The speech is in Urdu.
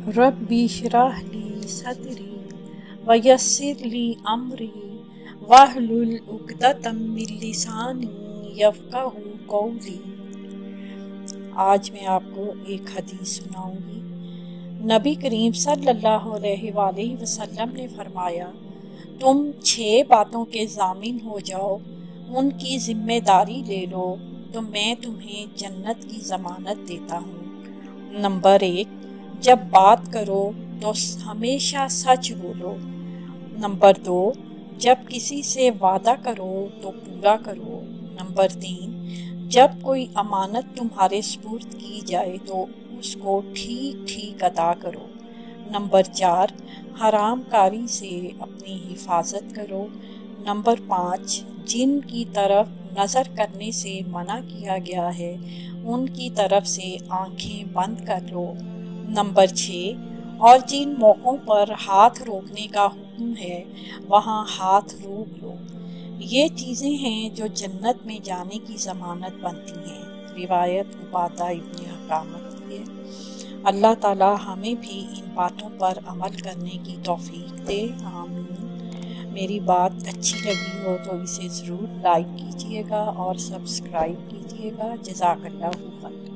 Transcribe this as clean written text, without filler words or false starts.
ربی اشرح لی صدری ویسر لی امری واحلل عقدۃ من لسانی یفقہوا قولی۔ آج میں آپ کو ایک حدیث سناؤں گی۔ نبی کریم صلی اللہ علیہ وآلہ وسلم نے فرمایا، تم 6 باتوں کے ضامن ہو جاؤ، ان کی ذمہ داری لے لو تو میں تمہیں جنت کی ضمانت دیتا ہوں۔ نمبر 1، جب بات کرو تو ہمیشہ سچ بولو۔ نمبر 2، جب کسی سے وعدہ کرو تو پورا کرو۔ نمبر 3، جب کوئی امانت تمہارے سپرد کی جائے تو اس کو ٹھیک ٹھیک ادا کرو۔ نمبر 4، حرام کاری سے اپنی حفاظت کرو۔ نمبر 5، جن کی طرف نظر کرنے سے منع کیا گیا ہے ان کی طرف سے آنکھیں بند کر لو۔ نمبر 6، اور جن موقعوں پر ہاتھ روکنے کا حکم ہے وہاں ہاتھ روک لو۔ یہ چیزیں ہیں جو جنت میں جانے کی ضمانت بنتی ہیں۔ روایت عبادہ ابن حکامت کی ہے۔ اللہ تعالی ہمیں بھی ان باتوں پر عمل کرنے کی توفیق دے، آمین۔ میری بات اچھی لگی ہو تو اسے ضرور لائک کیجیے گا اور سبسکرائب کیجیے گا۔ جزاک اللہ خیر۔